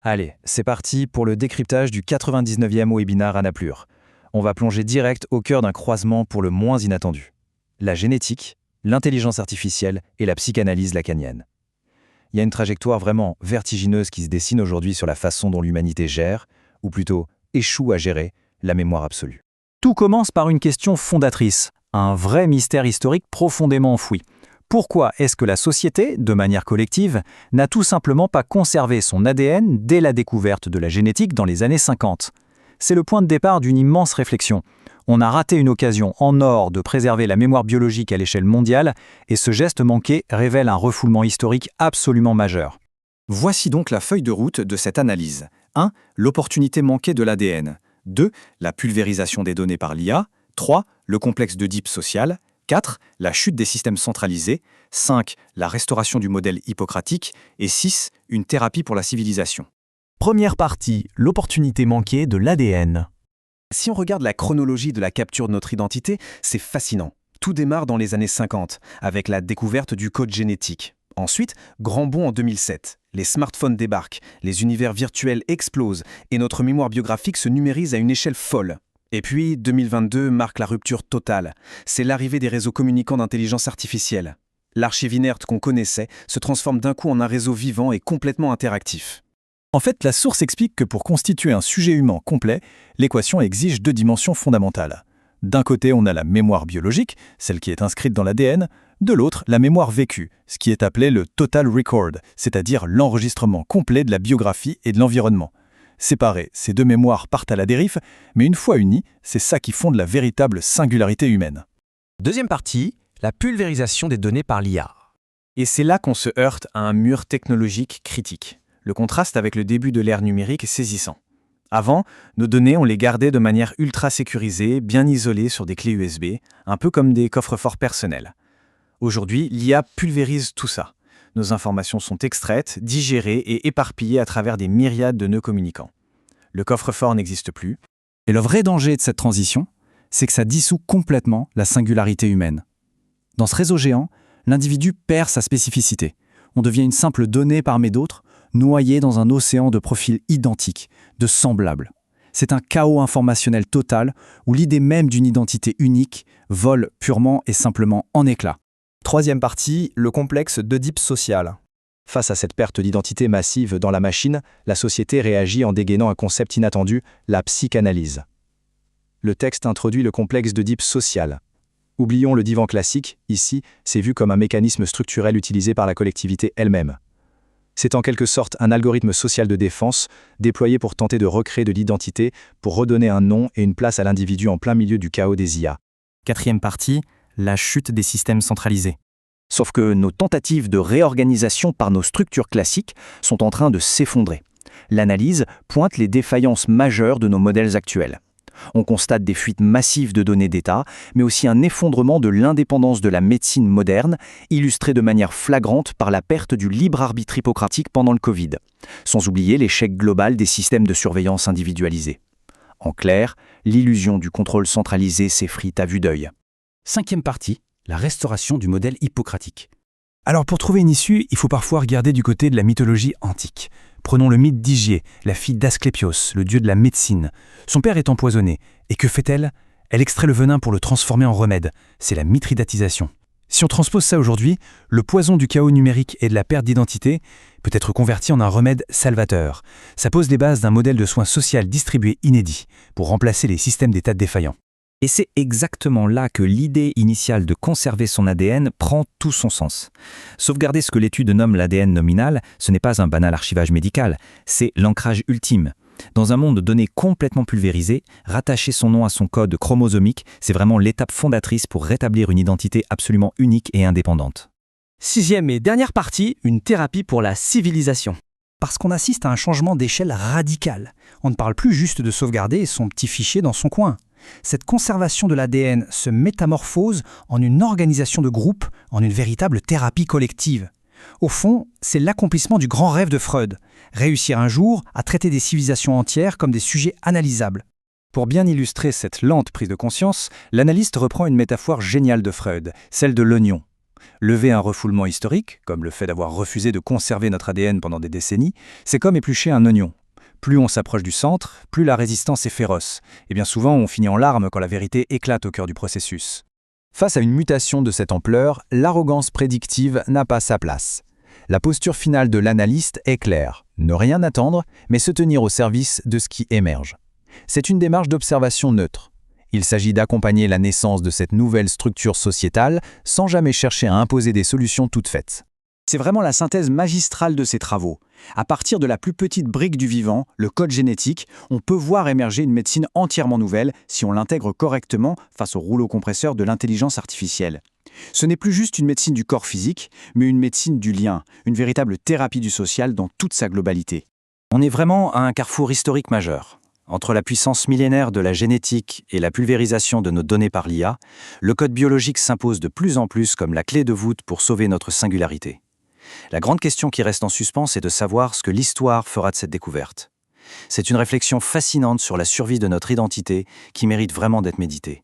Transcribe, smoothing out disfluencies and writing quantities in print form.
Allez, c'est parti pour le décryptage du 99e webinaire à Naples. On va plonger direct au cœur d'un croisement pour le moins inattendu. La génétique, l'intelligence artificielle et la psychanalyse lacanienne. Il y a une trajectoire vraiment vertigineuse qui se dessine aujourd'hui sur la façon dont l'humanité gère, ou plutôt échoue à gérer, la mémoire absolue. Tout commence par une question fondatrice, un vrai mystère historique profondément enfoui. Pourquoi est-ce que la société, de manière collective, n'a tout simplement pas conservé son ADN dès la découverte de la génétique dans les années 50 ? C'est le point de départ d'une immense réflexion. On a raté une occasion en or de préserver la mémoire biologique à l'échelle mondiale, et ce geste manqué révèle un refoulement historique absolument majeur. Voici donc la feuille de route de cette analyse. 1. L'opportunité manquée de l'ADN. 2. La pulvérisation des données par l'IA. 3. Le complexe d'Oedipe social. 4. La chute des systèmes centralisés. 5. La restauration du modèle hippocratique. Et 6. Une thérapie pour la civilisation. Première partie, l'opportunité manquée de l'ADN. Si on regarde la chronologie de la capture de notre identité, c'est fascinant. Tout démarre dans les années 50, avec la découverte du code génétique. Ensuite, grand bond en 2007. Les smartphones débarquent, les univers virtuels explosent et notre mémoire biographique se numérise à une échelle folle. Et puis, 2022 marque la rupture totale. C'est l'arrivée des réseaux communicants d'intelligence artificielle. L'archive inerte qu'on connaissait se transforme d'un coup en un réseau vivant et complètement interactif. En fait, la source explique que pour constituer un sujet humain complet, l'équation exige 2 dimensions fondamentales. D'un côté, on a la mémoire biologique, celle qui est inscrite dans l'ADN, de l'autre, la mémoire vécue, ce qui est appelé le total record, c'est-à-dire l'enregistrement complet de la biographie et de l'environnement. Séparées, ces 2 mémoires partent à la dérive, mais une fois unies, c'est ça qui fonde la véritable singularité humaine. Deuxième partie, la pulvérisation des données par l'IA. Et c'est là qu'on se heurte à un mur technologique critique. Le contraste avec le début de l'ère numérique est saisissant. Avant, nos données, on les gardait de manière ultra sécurisée, bien isolées sur des clés USB, un peu comme des coffres-forts personnels. Aujourd'hui, l'IA pulvérise tout ça. Nos informations sont extraites, digérées et éparpillées à travers des myriades de nœuds communicants. Le coffre-fort n'existe plus. Et le vrai danger de cette transition, c'est que ça dissout complètement la singularité humaine. Dans ce réseau géant, l'individu perd sa spécificité. On devient une simple donnée parmi d'autres, noyée dans un océan de profils identiques, de semblables. C'est un chaos informationnel total où l'idée même d'une identité unique vole purement et simplement en éclats. Troisième partie, le complexe d'Oedipe social. Face à cette perte d'identité massive dans la machine, la société réagit en dégainant un concept inattendu, la psychanalyse. Le texte introduit le complexe d'Oedipe social. Oublions le divan classique, ici, c'est vu comme un mécanisme structurel utilisé par la collectivité elle-même. C'est en quelque sorte un algorithme social de défense, déployé pour tenter de recréer de l'identité, pour redonner un nom et une place à l'individu en plein milieu du chaos des IA. Quatrième partie, la chute des systèmes centralisés. Sauf que nos tentatives de réorganisation par nos structures classiques sont en train de s'effondrer. L'analyse pointe les défaillances majeures de nos modèles actuels. On constate des fuites massives de données d'État, mais aussi un effondrement de l'indépendance de la médecine moderne, illustré de manière flagrante par la perte du libre arbitre hippocratique pendant le Covid, sans oublier l'échec global des systèmes de surveillance individualisés. En clair, l'illusion du contrôle centralisé s'effrite à vue d'œil. Cinquième partie, la restauration du modèle hippocratique. Alors pour trouver une issue, il faut parfois regarder du côté de la mythologie antique. Prenons le mythe d'Hygiée, la fille d'Asclépios, le dieu de la médecine. Son père est empoisonné. Et que fait-elle ? Elle extrait le venin pour le transformer en remède. C'est la mithridatisation. Si on transpose ça aujourd'hui, le poison du chaos numérique et de la perte d'identité peut être converti en un remède salvateur. Ça pose les bases d'un modèle de soins social distribué inédit pour remplacer les systèmes d'État défaillants. Et c'est exactement là que l'idée initiale de conserver son ADN prend tout son sens. Sauvegarder ce que l'étude nomme l'ADN nominal, ce n'est pas un banal archivage médical, c'est l'ancrage ultime. Dans un monde de données complètement pulvérisé, rattacher son nom à son code chromosomique, c'est vraiment l'étape fondatrice pour rétablir une identité absolument unique et indépendante. Sixième et dernière partie, une thérapie pour la civilisation. Parce qu'on assiste à un changement d'échelle radical. On ne parle plus juste de sauvegarder son petit fichier dans son coin. Cette conservation de l'ADN se métamorphose en une organisation de groupe, en une véritable thérapie collective. Au fond, c'est l'accomplissement du grand rêve de Freud, réussir un jour à traiter des civilisations entières comme des sujets analysables. Pour bien illustrer cette lente prise de conscience, l'analyste reprend une métaphore géniale de Freud, celle de l'oignon. Lever un refoulement historique, comme le fait d'avoir refusé de conserver notre ADN pendant des décennies, c'est comme éplucher un oignon. Plus on s'approche du centre, plus la résistance est féroce. Et bien souvent, on finit en larmes quand la vérité éclate au cœur du processus. Face à une mutation de cette ampleur, l'arrogance prédictive n'a pas sa place. La posture finale de l'analyste est claire. Ne rien attendre, mais se tenir au service de ce qui émerge. C'est une démarche d'observation neutre. Il s'agit d'accompagner la naissance de cette nouvelle structure sociétale sans jamais chercher à imposer des solutions toutes faites. C'est vraiment la synthèse magistrale de ces travaux. À partir de la plus petite brique du vivant, le code génétique, on peut voir émerger une médecine entièrement nouvelle si on l'intègre correctement face au rouleau compresseur de l'intelligence artificielle. Ce n'est plus juste une médecine du corps physique, mais une médecine du lien, une véritable thérapie du social dans toute sa globalité. On est vraiment à un carrefour historique majeur. Entre la puissance millénaire de la génétique et la pulvérisation de nos données par l'IA, le code biologique s'impose de plus en plus comme la clé de voûte pour sauver notre singularité. La grande question qui reste en suspens, c'est de savoir ce que l'histoire fera de cette découverte. C'est une réflexion fascinante sur la survie de notre identité qui mérite vraiment d'être méditée.